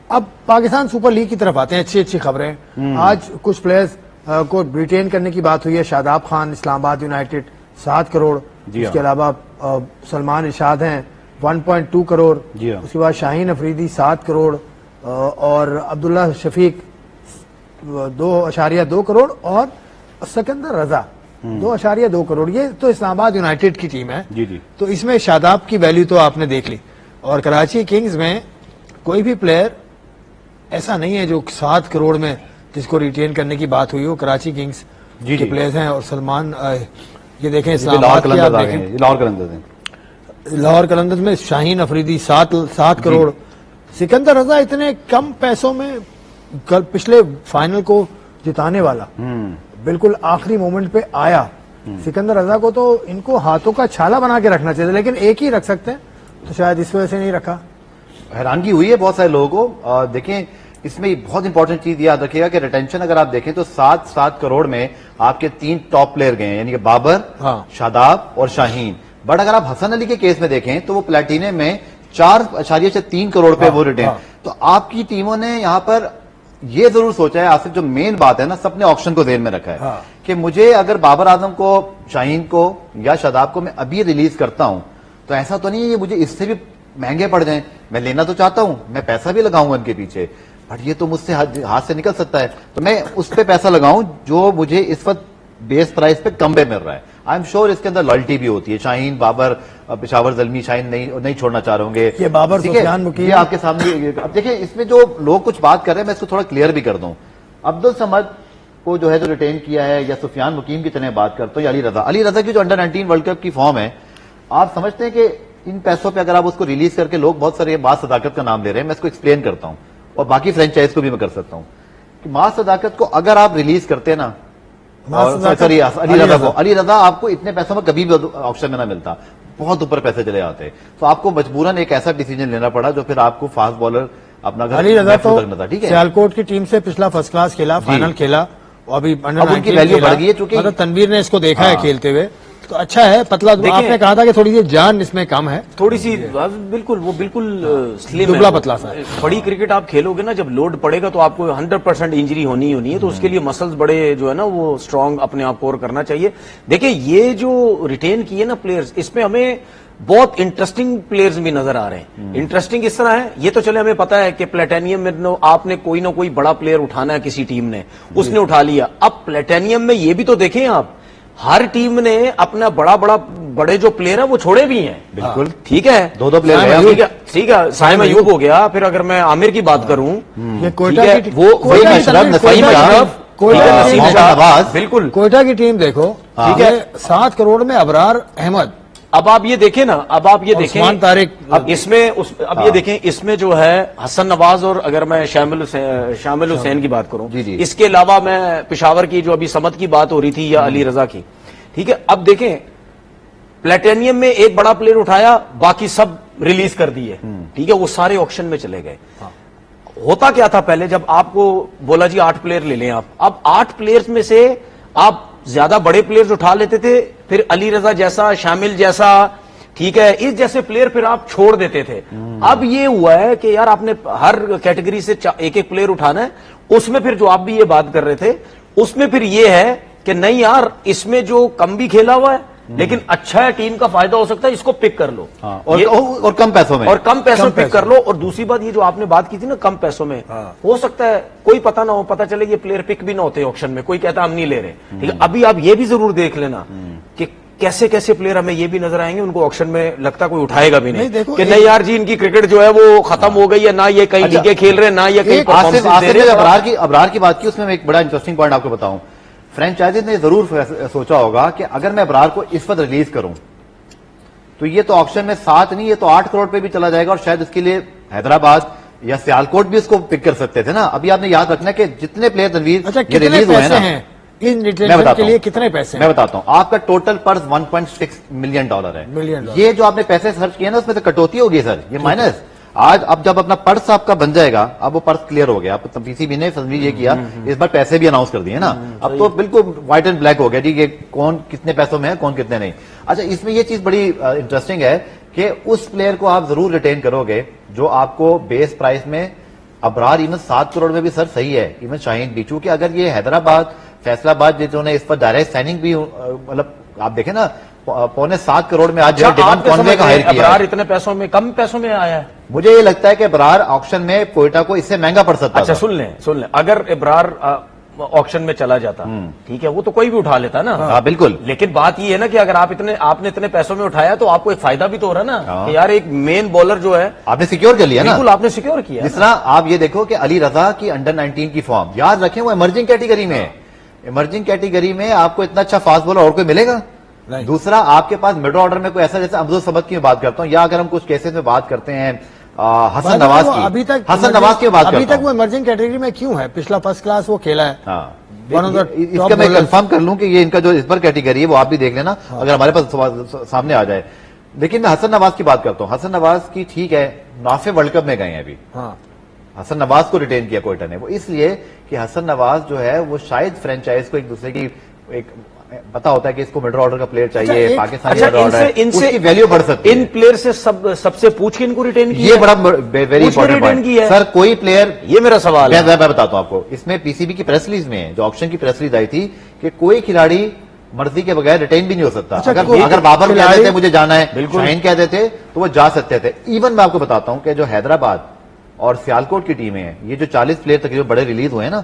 अब Pakistan super league की तरफ आते हैं, अच्छी अच्छी खबरें। आज कुछ प्लेयर्स को रिटेन करने की बात हुई है। शादाब खान इस्लामाबाद यूनाइटेड 7 करोड़, उसके अलावा सलमान इरशाद हैं 1.2 करोड़, उसके बाद शाहीन अफरीदी 7 करोड़ और अब्दुल्ला शफीक 2.2 करोड़ और सिकंदर रजा 2.2 करोड़। ये तो इस्लामाबाद यूनाइटेड की टीम है। जी। तो इसमें शादाब की वैल्यू तो आपने देख ली। और कराची किंग्स में कोई भी प्लेयर ऐसा नहीं है जो 7 करोड़ में जिसको रिटेन करने की बात हुई हो। कराची किंग्स के प्लेयर्स हैं और सलमान ये देखें इस्लामाबाद लाहौर कलंदर्स में शाहीन अफरीदी 7 करोड़। सिकंदर रजा इतने कम पैसों में कल पिछले फाइनल को जिताने वाला बिल्कुल आखिरी मोमेंट पे आया। सिकंदर रजा को तो इनको हाथों का छाला बना के रखना चाहिए, लेकिन एक ही रख सकते हैं, तो शायद इस वजह से नहीं रखा। हैरानगी हुई है बहुत सारे लोगों को। देखें, इसमें बहुत इंपॉर्टेंट चीज याद रखिएगा कि रिटेंशन अगर आप देखें तो 7 करोड़ में आपके 3 टॉप प्लेयर गए, यानी कि बाबर, शादाब और शाहीन। बट अगर आप हसन अली के केस में देखें तो वो प्लेटिनम में 4.3 करोड़ पे वो रिटेन। तो आपकी टीमों ने यहां पर ये जरूर सोचा है, आसिफ, जो मेन बात है ना, सबने ऑप्शन को ध्यान में रखा है कि मुझे अगर बाबर आजम को, शाहीन को या शादाब को मैं अभी रिलीज करता हूं तो ऐसा तो नहीं है ये मुझे इससे भी महंगे पड़ जाएं। मैं लेना तो चाहता हूं, मैं पैसा भी लगाऊंगा इनके पीछे, बट ये तो मुझसे हाथ से निकल सकता है, तो मैं उस पर पैसा लगाऊं जो मुझे इस वक्त बेस प्राइस पे कम पे मिल रहा है। आई एम श्योर इसके अंदर लॉयल्टी भी होती है। शाहीन, बाबर, पेशावर जल्मी, शाहीन नहीं छोड़ना चाह रहे होंगे। ये बाबर, सुफियान मुकीम, ये आपके सामने। अब देखिए, इसमें जो लोग कुछ बात कर रहे हैं मैं इसको थोड़ा क्लियर भी कर दूं। अब्दुल समद को जो है जो रिटेन किया है, या सुफियान मुकीम की तरह बात करते हो, या अली रजा की जो अंडर 19 वर्ल्ड कप की फॉर्म है, आप समझते हैं कि इन पैसों पे अगर आप उसको रिलीज करके, लोग बहुत सारे मास सदाकत का नाम ले रहे हैं, मैं इसको एक्सप्लेन करता हूं और बाकी फ्रेंचाइज को भी मैं कर सकता हूं कि मास सदाकत को अगर आप रिलीज करते ना, सॉरी अली रजा आपको इतने पैसों में कभी भी ऑप्शन में ना मिलता, बहुत ऊपर पैसे चले आते, तो आपको मजबूरन एक ऐसा डिसीजन लेना पड़ा जो फिर आपको फास्ट बॉलर अपना घर अली रजा तो था। ठीक है, सियालकोट की टीम से पिछला फर्स्ट क्लास खेला, फाइनल खेला, और अभी उनकी वैल्यू बढ़ गई है, चूंकि मतलब तनवीर ने इसको देखा है खेलते हुए, तो अच्छा है। पतला आपने कहा था कि थोड़ी सी जान इसमें कम है, थोड़ी सी, बिल्कुल वो बिल्कुल स्लिम दुबला पतला सा। बड़ी क्रिकेट आप खेलोगे ना, जब लोड पड़ेगा तो आपको 100% इंजरी होनी ही होनी है, तो उसके लिए मसल्स बड़े जो है ना वो स्ट्रांग अपने आप को करना चाहिए। देखिए, ये जो रिटेन किए ना प्लेयर्स, इसमें हमें बहुत इंटरेस्टिंग प्लेयर्स भी नजर आ रहे हैं। इंटरेस्टिंग इस तरह है, ये तो चले हमें पता है कि प्लेटेनियम में आपने कोई ना कोई बड़ा प्लेयर उठाना है, किसी टीम ने उसने उठा लिया। अब प्लेटेनियम में ये भी तो देखें आप, हर टीम ने अपना बड़े जो प्लेयर है वो छोड़े भी हैं। बिल्कुल ठीक है, 2 प्लेयर, ठीक है, साइम अयूब हो गया, फिर अगर मैं आमिर की बात करूं, ये कोयटा की बिल्कुल कोयटा की टीम देखो, ठीक है, 7 करोड़ में अबरार अहमद। अब आप ये देखें ना, अब आप ये देखें तारिक, अब इसमें अब ये देखें, इसमें जो है हसन नवाज, और अगर मैं शामिल हुसैन की बात करूं, इसके अलावा मैं पेशावर की जो अभी समद की बात हो रही थी, या अली रजा की, ठीक है। अब देखें, प्लेटेनियम में एक बड़ा प्लेयर उठाया, बाकी सब रिलीज कर दिए, ठीक है, वो सारे ऑक्शन में चले गए। होता क्या था पहले, जब आपको बोला जी 8 प्लेयर ले लें आप, अब 8 प्लेयर्स में से आप ज्यादा बड़े प्लेयर्स उठा लेते थे, फिर अली रजा जैसा, शामिल जैसा, ठीक है, इस जैसे प्लेयर फिर आप छोड़ देते थे। अब ये हुआ है कि यार आपने हर कैटेगरी से एक एक प्लेयर उठाना है, उसमें फिर जो आप भी ये बात कर रहे थे, उसमें फिर ये है कि नहीं यार, इसमें जो कम भी खेला हुआ है लेकिन अच्छा है, टीम का फायदा हो सकता है, इसको पिक कर लो। और कम पैसों में, पिक कर लो। और दूसरी बात, ये जो आपने बात की थी ना, कम पैसों में, हो सकता है कोई पता ना हो, पता चले ये प्लेयर पिक भी ना होते ऑक्शन में, कोई कहता हम नहीं ले रहे, ठीक है। अभी आप ये भी जरूर देख लेना कि कैसे कैसे प्लेयर हमें ये भी नजर आएंगे, उनको ऑक्शन में लगता कोई उठाएगा भी नहीं कि नहीं यार जी, इनकी क्रिकेट जो है वो खत्म हो गई है, ना ये कई लीगें खेल रहे हैं, ना ये कई अबरार की बात की, उसमें एक बड़ा इंटरेस्टिंग पॉइंट आपको बताऊं। फ्रेंचाइजीज ने जरूर सोचा होगा कि अगर मैं अबरार को इस वक्त रिलीज करूं तो ये तो ऑप्शन में 7 नहीं, ये तो 8 करोड़ पे भी चला जाएगा, और शायद इसके लिए हैदराबाद या सियालकोट भी इसको पिक कर सकते थे ना। अभी आपने याद रखना है कि जितने प्लेयर तनवीर रिलीज हुए हैं ना, इन रिटेंशन के लिए कितने पैसे? मैं बताता हूं, आपका टोटल पर्स $1.6 मिलियन है। ये जो आपने पैसे खर्च किए ना, उसमें से कटौती होगी सर, ये माइनस। आज अब जब अपना पर्स आपका बन जाएगा, अब वो पर्स क्लियर हो गया, अब पीसीबी ने समझी ये किया, इस बार पैसे भी अनाउंस कर दिए ना, अब तो बिल्कुल व्हाइट एंड ब्लैक हो गया, ठीक है, कौन कितने पैसों में है, कौन कितने नहीं। अच्छा, इसमें ये चीज बड़ी इंटरेस्टिंग है कि उस प्लेयर को आप जरूर रिटेन करोगे जो आपको बेस प्राइस में अबरार इवन 7 करोड़ में भी सर सही है, इवन शाहीन भी, चूंकि अगर ये हैदराबाद फैसलाबाद जिन्होंने इस पर डायरेक्ट साइनिंग भी मतलब आप देखें ना 6.25 करोड़ में आज डिवान कॉनवे का हायर किया। अबरार इतने पैसों में, कम पैसों में आया है। मुझे ये लगता है कि अबरार ऑक्शन में कोयटा को इससे महंगा पड़ सकता है। अच्छा सुन लें, अगर अबरार ऑक्शन में चला जाता, ठीक है, वो तो कोई भी उठा लेता ना। हाँ बिल्कुल। लेकिन बात ये है ना कि अगर आपने इतने पैसों में उठाया तो आपको एक फायदा भी तो हो रहा है ना कि यार एक मेन बॉलर जो है आपने सिक्योर कर लिया ना। बिल्कुल आपने सिक्योर किया। जिस तरह आप ये देखो कि अली रजा की अंडर 19 की फॉर्म, याद रखें वो इमर्जिंग कैटेगरी में है। इमर्जिंग कैटेगरी में आपको इतना अच्छा फास्ट बॉलर और कोई मिलेगा? दूसरा, आपके पास मिडल ऑर्डर में कोई ऐसा, जैसे अब्दुल समद की बात करता हूं, या अगर हम कुछ केसेस में बात करते हैं हसन नवाज की, अभी तक हसन नवाज की बात अभी तक वो इमर्जिंग कैटेगरी में क्यों है? पिछला फर्स्ट क्लास वो खेला है। इसका मैं कंफर्म कर लूं कि ये इनका जो इस पर कैटेगरी है वो आप भी देख लेना, अगर हमारे पास सामने आ जाए। लेकिन मैं हसन नवाज की बात करता हूं। हसन नवाज की ठीक है, नाफे वर्ल्ड कप में गए हैं अभी। हसन नवाज को रिटेन किया कोयटा ने, वो इसलिए कि हसन नवाज जो है वो शायद फ्रेंचाइज को एक दूसरे की एक पता होता है कि इसको मिडल ऑर्डर का प्लेयर चाहिए, पाकिस्तानी मिडल ऑर्डर है, उसकी वैल्यू बढ़ सकती है। इन प्लेयर से सबसे पूछ के इनको रिटेन किया, ये बड़ा वेरी इंपॉर्टेंट पॉइंट है सर। कोई प्लेयर, ये मेरा सवाल है, मैं बताता हूं आपको। इसमें पीसीबी की प्रेस रिलीज में, जो ऑक्शन की प्रेस रिलीज आई थी, कि कोई खिलाड़ी मर्जी के बगैर रिटेन भी नहीं हो सकता। अगर बाबर कह देते मुझे जाना है, शाहीन कह देते तो वो जा सकते थे। इवन मैं आपको बताता हूं कि जो हैदराबाद और सियालकोट की टीमें हैं, ये जो 40 प्लेयर तकरीबन बड़े रिलीज हुए हैं ना,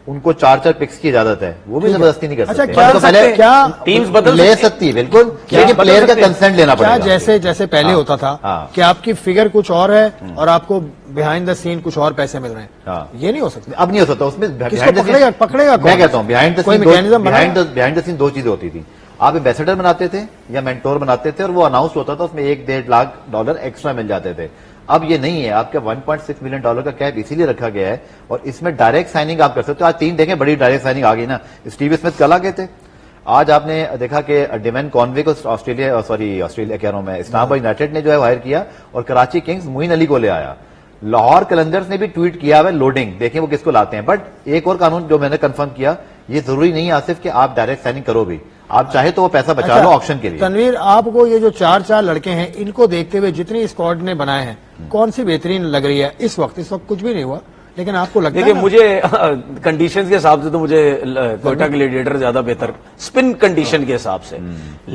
उनको 4-4 पिक्स की इजाजत है, वो भी जबरदस्ती नहीं कर सकते। तो पहले क्या टीम्स बदल ले सकती है बिल्कुल, लेकिन प्लेयर का कंसेंट लेना पड़ेगा। जैसे पहले होता था कि आपकी फिगर कुछ और है और आपको बिहाइंड द सीन कुछ और पैसे मिल रहे हैं, ये नहीं हो सकता। अब नहीं हो सकता। उसमें पकड़ेगा मैं कहता हूं बिहाइंड द सीन दो चीजें होती थी। आप एम्बेसडर बनाते थे या मेंटोर बनाते थे और वो अनाउंस होता था, उसमें $1-1.5 लाख एक्स्ट्रा मिल जाते थे। अब ये नहीं है। आपका $1.6 मिलियन का कैप इसीलिए रखा गया है, और इसमें डायरेक्ट साइनिंग आप कर सकते हो। आज 3 देखें, बड़ी डायरेक्ट साइनिंग आ गई ना। स्टीव स्मिथ कल आ गए थे। आज आपने देखा कि डिवान कॉनवे को ऑस्ट्रेलिया कह रहा हूं मैं, इस्लामाबाद यूनाइटेड ने जो है हायर किया, और कराची किंग्स मोइन अली को ले आया। लाहौर कलंदर्स ने भी ट्वीट किया है लोडिंग, देखें वो किसको लाते हैं। बट एक और कानून जो मैंने कंफर्म किया, ये जरूरी नहीं आसिफ कि आप डायरेक्ट साइनिंग करो भी, आप चाहे तो वो पैसा बचा लो ऑक्शन के लिए। तनवीर, आपको ये जो 4 लड़के हैं, इनको देखते हुए जितनी स्क्वाड ने बनाए हैं, कौन सी बेहतरीन लग रही है इस वक्त? कुछ भी नहीं हुआ, लेकिन आपको लगता है? देखिए, मुझे कंडीशंस के हिसाब से तो मुझे कोयटा ग्लैडिएटर ज्यादा बेहतर, स्पिन कंडीशन के हिसाब से।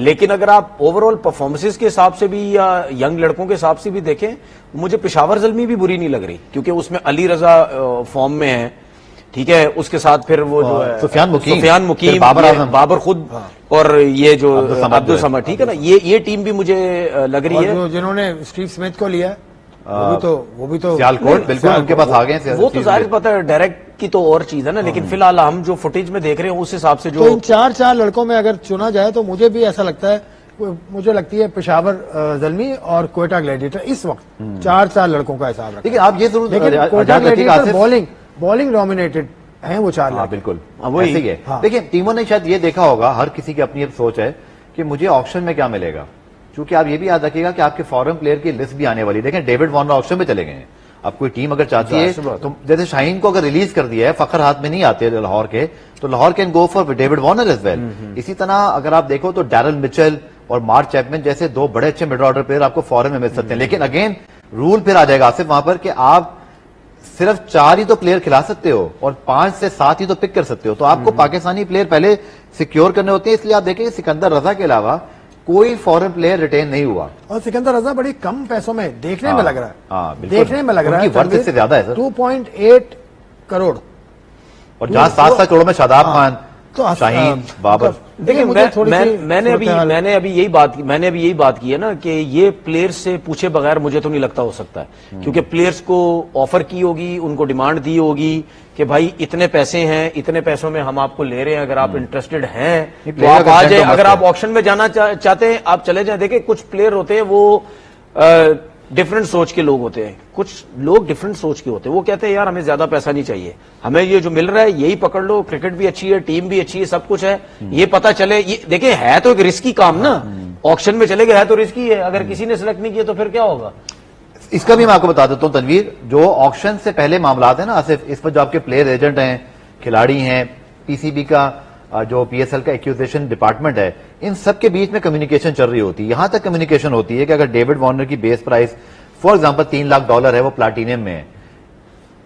लेकिन अगर आप ओवरऑल परफॉर्मेंसेस के हिसाब से भी या यंग लड़कों के हिसाब से भी देखें, मुझे पेशावर ज़ल्मी भी बुरी नहीं लग रही, क्योंकि उसमें अली रजा फॉर्म में है, ठीक है, उसके साथ फिर वो जो है सुफियान मुकीम, बाबर खुद, और ये जो अब्दुल समद, ठीक है ना, ये टीम भी मुझे लग रही है। जिन्होंने स्टीव स्मिथ को लिया, वो भी तो सियालकोट बिल्कुल उनके पास आ गए। वो तो जाहिर पता है, डायरेक्ट की तो और चीज है ना, लेकिन फिलहाल हम जो फुटेज में देख रहे हैं उस हिसाब से जो इन 4 लड़कों में अगर चुना जाए तो मुझे भी ऐसा लगता है, मुझे लगती है पेशावर ज़ल्मी और कोयटा ग्लैडिएटर इस वक्त 4 लड़कों का हिसाब रखते हैं। लेकिन आप ये जरूर, लेकिन कोयटा ग्लैडिएटर बॉलिंग डोमिनेटेड है वो 4 लाख। बिल्कुल ऐसे ही है। देखिए, टीमों ने शायद ये देखा होगा, हर किसी की अपनी सोच है कि मुझे ऑक्शन में क्या मिलेगा। क्योंकि आप ये भी याद रखिएगा कि आपके फॉरेन प्लेयर की लिस्ट भी आने वाली। देखें, डेविड वार्नर ऑक्शन में चले गए हैं। अब कोई टीम अगर चाहती है तो, जैसे शाहीन को अगर रिलीज कर दिया है, फखर हाथ में नहीं आते लाहौर के, तो Lahore can go for David Warner as well. इसी तरह अगर आप देखो तो डैरल मिचेल और मार्क चैपमैन जैसे 2 बड़े अच्छे मिडल ऑर्डर प्लेयर आपको फॉरेन में मिल सकते हैं। लेकिन अगेन रूल फिर आ जाएगा आसिफ वहां पर कि आप सिर्फ 4 ही तो प्लेयर खिला सकते हो और 5 से 7 ही तो पिक कर सकते हो। तो आपको पाकिस्तानी प्लेयर पहले सिक्योर करने होते हैं। इसलिए आप देखें, सिकंदर रजा के अलावा कोई फॉरेन प्लेयर रिटेन नहीं हुआ, और सिकंदर रजा बड़ी कम पैसों में देखने में लग रहा है। देखने में लग रहा है, वर्थ इससे ज्यादा है सर, 2.8 करोड़, और जहां 7 करोड़ में शादाब खान, शाहीन, बाबर। देखिए, मैंने अभी यही बात की है ना कि ये प्लेयर्स से पूछे बगैर मुझे तो नहीं लगता हो सकता है, क्योंकि प्लेयर्स को ऑफर की होगी, उनको डिमांड दी होगी कि भाई इतने पैसे हैं, इतने पैसों में हम आपको ले रहे हैं, अगर आप इंटरेस्टेड हैं तो आप आ जाए, अगर आप ऑक्शन में जाना चाहते हैं आप चले जाएं। देखिए, कुछ प्लेयर होते हैं वो डिफरेंट सोच के लोग होते हैं, कुछ लोग डिफरेंट सोच के होते हैं, वो कहते हैं यार हमें ज्यादा पैसा नहीं चाहिए, हमें ये जो मिल रहा है यही पकड़ लो, क्रिकेट भी अच्छी है, टीम भी अच्छी है, सब कुछ है, ये पता चले। ये देखिए, है तो एक रिस्की काम ना, ऑक्शन में चले गए, है तो रिस्की है, अगर किसी ने सिलेक्ट नहीं किया तो फिर क्या होगा। इसका भी मैं आपको बता देता हूं तनवीर, जो ऑक्शन से पहले मामलात है ना आसिफ, इस पर जो आपके प्लेयर एजेंट हैं, खिलाड़ी हैं, पीसीबी का जो पीएसएल का एक्विजिशन डिपार्टमेंट है, इन सब के बीच में कम्युनिकेशन चल रही होती है। यहां तक कम्युनिकेशन होती है कि अगर डेविड वार्नर की base price for example $3 lakh है, वो प्लाटिनियम में है,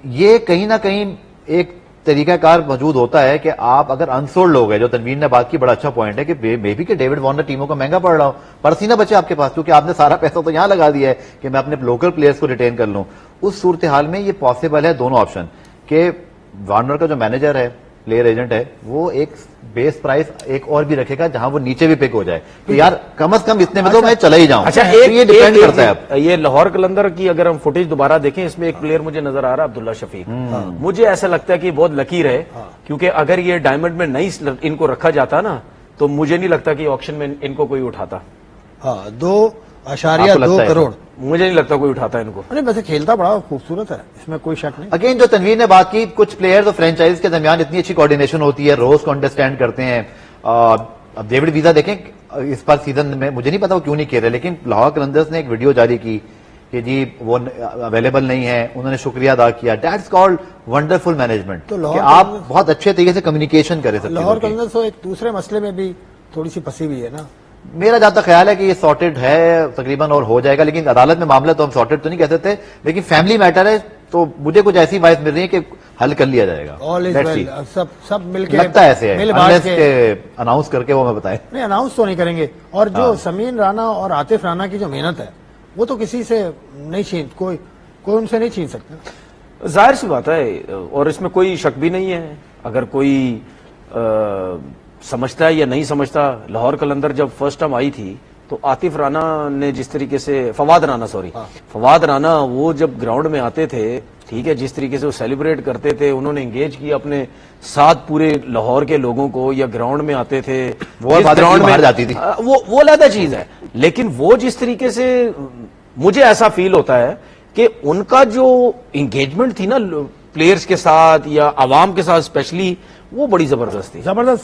ये कहीं ना कहीं एक तरीकाकार मौजूद होता है कि आप अगर अनसोल्ड लोग हैं, जो तनवीर ने बात की, बड़ा अच्छा पॉइंट है कि बेबी के डेविड वार्नर टीमों को महंगा पड़ रहा हूं, परसीना बचे आपके पास, क्योंकि आपने सारा पैसा तो यहां लगा दिया है कि मैं अपने लोकल प्लेयर्स को रिटेन कर लूं। उस सूरत हाल में ये पॉसिबल है दोनों ऑप्शन, कि वार्नर का जो मैनेजर है, प्लेयर एजेंट है, वो एक बेस प्राइस एक और भी रखेगा जहां वो नीचे भी पिक हो जाए, तो यार कम से कम इतने में तो मैं चला ही जाऊं। अच्छा, तो ये डिपेंड करता है। अब ये लाहौर कलंदर की अगर हम फुटेज दोबारा देखें, इसमें एक प्लेयर मुझे नजर आ रहा है, अब्दुल्ला शफीक। मुझे ऐसा लगता है कि बहुत लकीर है, क्योंकि अगर ये डायमंड में नहीं इनको रखा जाता ना, तो मुझे नहीं लगता कि ऑक्शन में इनको कोई उठाता। हाँ, 2.2 करोड़ मुझे नहीं लगता कोई उठाता इनको। अरे वैसे खेलता बड़ा खूबसूरत है, इसमें कोई शक नहीं। अगेन जो तनवीर ने बात की, कुछ प्लेयर्स और फ्रेंचाइज के दरमियान इतनी अच्छी कोऑर्डिनेशन होती है, रोज को अंडरस्टैंड करते हैं। अब डेविड वीजा देखें, इस बार सीजन में मुझे नहीं पता वो क्यों नहीं खेल रहे, लेकिन लाहौर कलंदर्स ने एक वीडियो जारी की कि जी वो अवेलेबल नहीं है, उन्होंने शुक्रिया अदा किया। दैट्स कॉल्ड वंडरफुल मैनेजमेंट, कि आप बहुत अच्छे तरीके से कम्युनिकेशन करें। लाहौर कलंदर्स तो एक दूसरे मसले में भी थोड़ी सी फंसी हुई है ना। मेरा जहां तक ख्याल है कि ये सॉर्टेड है तकरीबन और हो जाएगा, लेकिन अदालत में मामला तो हम सॉर्टेड तो नहीं कह सकते, लेकिन फैमिली मैटर है, तो मुझे कुछ ऐसी वाइज मिल रही है कि हल कर लिया जाएगा। Let's see. सब मिलके लगता है ऐसे है, अनाउंस करके वो मैं बताएं। नहीं, अनाउंस तो नहीं करेंगे। और जो समीन राना और आतिफ राना की जो मेहनत है, वो तो किसी से नहीं छीन, कोई उनसे नहीं छीन सकता। जाहिर सी बात है, और इसमें कोई शक भी नहीं है। अगर कोई समझता है या नहीं समझता, लाहौर कलंदर जब फर्स्ट टाइम आई थी तो आतिफ राना ने जिस तरीके से, फवाद राना वो जब ग्राउंड में आते थे, ठीक है, जिस तरीके से वो सेलिब्रेट करते थे, उन्होंने एंगेज किया अपने साथ पूरे लाहौर के लोगों को, या ग्राउंड में आते थे, वो ग्राउंड में जाती थी, वो अलग चीज है। लेकिन वो जिस तरीके से, मुझे ऐसा फील होता है कि उनका जो एंगेजमेंट थी ना प्लेयर्स के साथ या आवाम के साथ स्पेशली, वो बड़ी जबरदस्त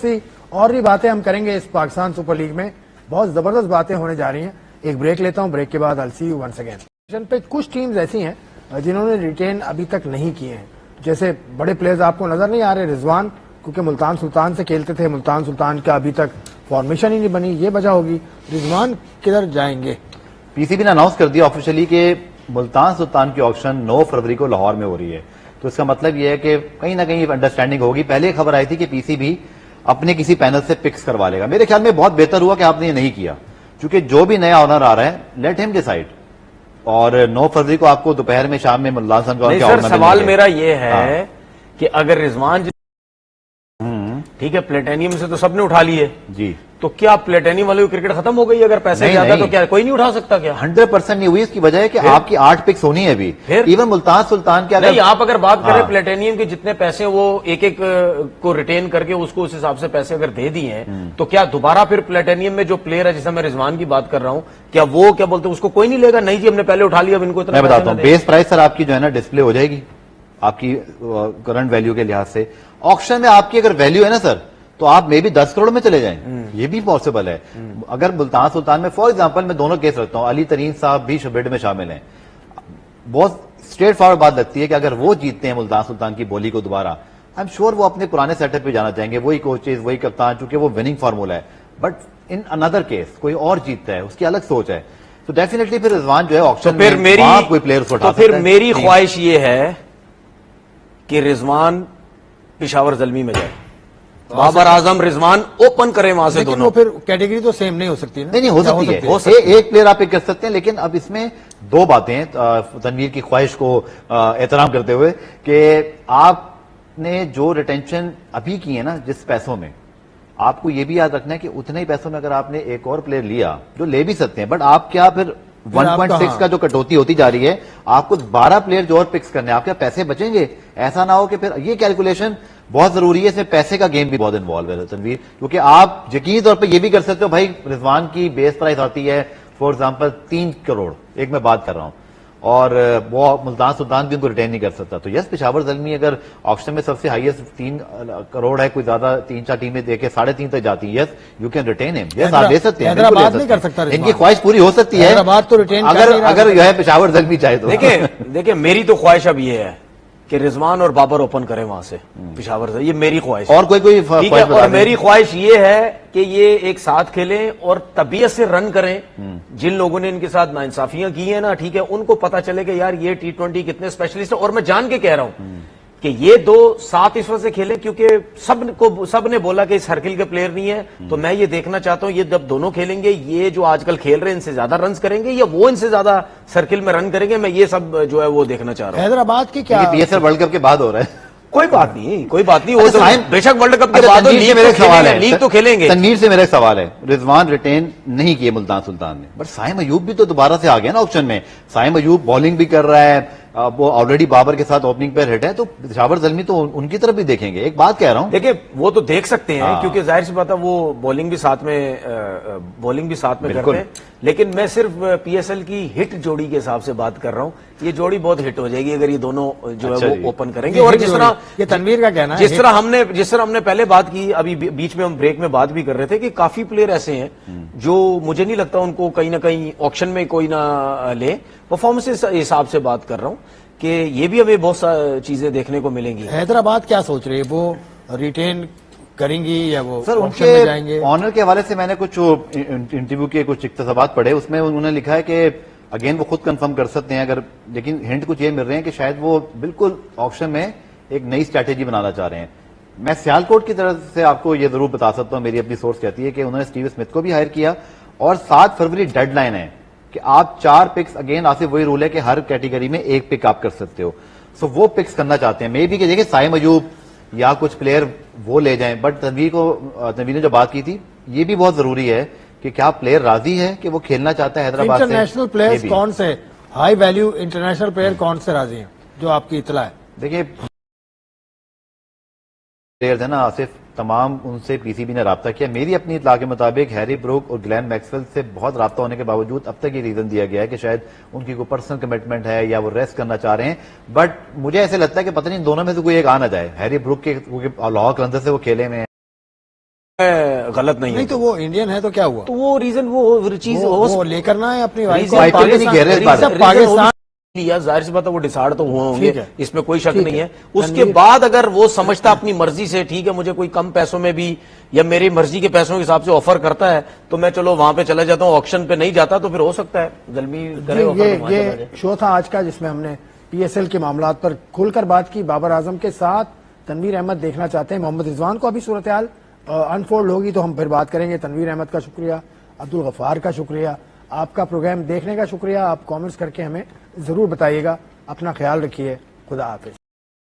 थी। और भी बातें हम करेंगे इस पाकिस्तान सुपर लीग में, बहुत जबरदस्त बातें होने जा रही हैं। एक ब्रेक लेता हूं, ब्रेक के बाद आई सी यू वंस अगेन। पे कुछ टीम्स ऐसी हैं जिन्होंने रिटेन अभी तक नहीं किए हैं, जैसे बड़े प्लेयर्स आपको नजर नहीं आ रहे। रिजवान क्योंकि मुल्तान सुल्तान से खेलते थे, मुल्तान सुल्तान का अभी तक फॉर्मेशन ही नहीं बनी, ये वजह होगी। रिजवान किधर जाएंगे? पीसीबी ने अनाउंस कर दिया ऑफिशियली कि मुल्तान सुल्तान की ऑक्शन 9 फरवरी को लाहौर में हो रही है। तो इसका मतलब यह है कि कहीं ना कहीं अंडरस्टैंडिंग होगी। पहले खबर आई थी कि पीसीबी अपने किसी पैनल से पिक्स करवा लेगा। मेरे ख्याल में बहुत बेहतर हुआ कि आपने ये नहीं किया, क्योंकि जो भी नया ऑनर आ रहा है, लेट हिम डिसाइड। और 9 फरवरी को आपको दोपहर में, शाम में मुल्तान सुल्तान सवाल मेरा ये है कि अगर रिजवान ठीक है, प्लेटेनियम से तो सबने उठा लिए जी, तो क्या प्लेटेनियम वाले क्रिकेट खत्म हो गई? अगर पैसे ज्यादा तो क्या कोई नहीं उठा सकता क्या? 100% नहीं हुई। इसकी वजह है कि आपकी 8 पिक्स होनी है अभी। इवन मुल्तान सुल्तान के नहीं, आप अगर बात करें प्लेटेनियम के जितने पैसे वो एक को रिटेन करके उसको उस हिसाब से पैसे अगर दे दिए हैं, तो क्या दोबारा फिर प्लेटेनियम में जो प्लेयर है, जैसे मैं रिजवान की बात कर रहा हूं, क्या वो क्या बोलते हैं उसको कोई नहीं लेगा? नहीं जी, हमने पहले उठा लिया, अब इनको इतना। मैं बताता हूं, बेस प्राइस सर आपकी जो है ना डिस्प्ले हो जाएगी आपकी करंट वैल्यू के लिहाज से। ऑक्शन में आपकी अगर वैल्यू है ना सर, तो आप मे भी 10 करोड़ में चले जाएं, ये भी पॉसिबल है। अगर मुल्तान सुल्तान में, फॉर एग्जांपल मैं दोनों केस रखता हूं, अली तरीन साहब भी बिड में शामिल हैं। बहुत स्ट्रेट फॉरवर्ड बात लगती है कि अगर वो जीतते हैं मुल्तान सुल्तान की बोली को दोबारा, आई एम श्योर वो अपने पुराने सेटअप पे जाना चाहेंगे, वही कोचेज, वही कप्तान, चूंकि वो विनिंग फार्मूला है। बट इन अनदर केस कोई और जीतता है, उसकी अलग सोच है, तो डेफिनेटली फिर रिजवान जो है ऑक्शन फिर में मेरी कोई प्लेयर उठा सकता है। तो फिर मेरी ख्वाहिश ये है कि रिजवान पिशावर जल्मी में जाए, बाबर आजम रिजवान ओपन करें वहां से दोनों। वो फिर कैटेगरी तो सेम नहीं हो सकती ना? नहीं हो सकती है, एक प्लेयर आप पिक कर सकते हैं। लेकिन अब इसमें दो बातें हैं, तनवीर की ख्वाहिश को एहतराम करते हुए, कि आपने जो रिटेंशन अभी की है ना जिस पैसों में, आपको ये भी याद रखना है कि उतने ही पैसों में अगर आपने एक और प्लेयर लिया, जो ले भी सकते हैं, बट आप क्या फिर 1.6 का जो कटौती होती जा रही है, आपको 12 प्लेयर जो और पिक्स करने, आपके पैसे बचेंगे। ऐसा ना हो कि फिर ये कैलकुलेशन बहुत जरूरी है, इसमें पैसे का गेम भी बहुत इन्वॉल्व है तनवीर, क्योंकि आप यकीनी तौर पे ये भी कर सकते हो, भाई रिजवान की बेस प्राइस आती है फॉर एग्जांपल 3 करोड़, एक मैं बात कर रहा हूं, और वो मुल्तान सुल्तान भी उनको रिटेन नहीं कर सकता। तो यस, पेशावर ज़ल्मी अगर ऑक्शन में सबसे हाईएस्ट 3 करोड़ है, कोई ज्यादा 3-4 टीमें देके 3.5 तक जाती है, yes you can retain him, yes आप दे सकते हैं, हैदराबाद नहीं कर सकता, इनकी ख्वाहिश पूरी हो सकती है, हैदराबाद तो रिटेन अगर जो है पेशावर ज़ल्मी चाहे तो। देखिए मेरी तो ख्वाहिश अब ये है कि रिजवान और बाबर ओपन करें वहां से पिशावर से, ये मेरी ख्वाहिश है। और कोई ठीक है, और मेरी ख्वाहिश ये है कि ये एक साथ खेलें और तबीयत से रन करें। जिन लोगों ने इनके साथ नाइंसाफियां की हैं ना, ठीक है, उनको पता चले कि यार ये T20 कितने स्पेशलिस्ट है। और मैं जान के कह रहा हूं कि ये दो साथ इस वजह से खेले क्योंकि सब ने बोला कि इस सर्किल के प्लेयर नहीं है, तो मैं ये देखना चाहता हूं ये जब दोनों खेलेंगे, ये जो आजकल खेल रहे हैं इनसे ज्यादा रन करेंगे या वो इनसे ज्यादा सर्किल में रन करेंगे, मैं ये सब जो है वो देखना चाह रहा हूं। हैदराबाद की क्या PSL वर्ल्ड कप के बाद हो रहा है। कोई बात नहीं, कोई बात नहीं, वो तो बेशक वर्ल्ड कप के बाद लीग तो खेलेंगे। तनवीर से मेरा एक सवाल है, रिजवान रिटेन नहीं किए मुल्तान सुल्तान ने, बट साइम अयूब भी तो दोबारा से आ गया ना ऑप्शन में। साइम अयूब बॉलिंग भी कर रहा है, वो ऑलरेडी बाबर के साथ ओपनिंग पे हिट है, तो पेशावर ज़ल्मी तो उनकी तरफ भी देखेंगे। एक बात कह रहा हूं, देखिए वो तो देख सकते हैं क्योंकि जाहिर सी बात है वो बॉलिंग भी साथ में करते हैं, लेकिन मैं सिर्फ PSL की हिट जोड़ी के हिसाब से बात कर रहा हूं। ये जोड़ी बहुत हिट हो जाएगी अगर ये दोनों जो है वो ओपन करेंगे। और जिस तरह ये तनवीर का कहना है, जिस तरह हमने पहले बात की, अभी बीच में हम ब्रेक में बात भी कर रहे थे कि काफी प्लेयर ऐसे हैं जो मुझे नहीं लगता उनको कहीं ना कहीं ऑक्शन में कोई ना ले। परफॉर्मेंस के हिसाब से बात कर रहा हूं कि ये भी हमें बहुत सारी चीजें देखने को मिलेंगी। हैदराबाद क्या सोच रही है, वो रिटेन करेंगी या वो सर ऑप्शन में जाएंगे? ऑनर के हवाले से मैंने कुछ इंटरव्यू के कुछ इक्तसाबात पढ़े, उसमें उन्होंने लिखा है कि अगेन वो खुद कंफर्म कर सकते हैं अगर, लेकिन हिंट कुछ ये मिल रहे हैं कि शायद वो बिल्कुल ऑप्शन में एक नई स्ट्रैटेजी बनाना चाह रहे हैं। मैं सियालकोट की तरफ से आपको ये जरूर बता सकता हूं, मेरी अपनी सोर्स कहती है कि उन्होंने स्टीव स्मिथ को भी हायर किया और 7 फरवरी डेडलाइन है कि आप 4 पिक्स, अगेन आसिफ वही रूल है कि हर कैटेगरी में 1 पिक आप कर सकते हो, सो वो पिक्स करना चाहते हैं। मे बी कि देखिए साइम अयूब या कुछ प्लेयर वो ले जाएं, बट तनवीर ने जो बात की थी ये भी बहुत जरूरी है कि क्या प्लेयर राजी है कि वो खेलना चाहता है हैदराबाद से। इंटरनेशनल प्लेयर्स कौन से, हाई वैल्यू इंटरनेशनल प्लेयर कौन से राजी हैं जो आपकी इतला है? देखिए प्लेयर्स है ना आसिफ, तमाम उनसे PCB ने राब्ता किया। मेरी अपनी इतला के मुताबिक हैरी ब्रूक और ग्लेन मैक्सवेल से बहुत राब्ता होने के बावजूद अब तक ये रीजन दिया गया है कि शायद उनकी कोई पर्सनल कमिटमेंट है या वो रेस्ट करना चाह रहे हैं। बट मुझे ऐसे लगता है कि पता नहीं दोनों में से कोई एक आ ना जाए। हैरी ब्रूक के लाहौर कलंदर से वो खेले में गलत नहीं तो वो इंडियन है तो क्या हुआ, तो वो रीजन वो चीज वो लेकर ना है अपनी वाइफ को। पाकिस्तान लिया, जाहिर सी बात है वो डिसाइड तो हुए होंगे, इसमें कोई शक नहीं है। उसके बाद अगर वो समझता अपनी मर्जी से ठीक है मुझे कोई कम पैसों में भी या मेरी मर्जी के पैसों के हिसाब से ऑफर करता है तो मैं चलो वहां पे चला जाता हूँ, ऑक्शन पे नहीं जाता तो फिर हो सकता है ज़ल्मी करे ऑफर। ये शो था आज का जिसमें हमने PSL के मामलात पर खुलकर बात की। बाबर आजम के साथ तनवीर अहमद देखना चाहते हैं, मोहम्मद रिजवान को अभी सूरत हाल अनफोल्ड होगी तो हम फिर बात करेंगे। तनवीर अहमद का शुक्रिया, अब्दुल गफ्फार का शुक्रिया, आपका प्रोग्राम देखने का शुक्रिया। आप कमेंट्स करके हमें जरूर बताइएगा। अपना ख्याल रखिए, खुदा हाफिज।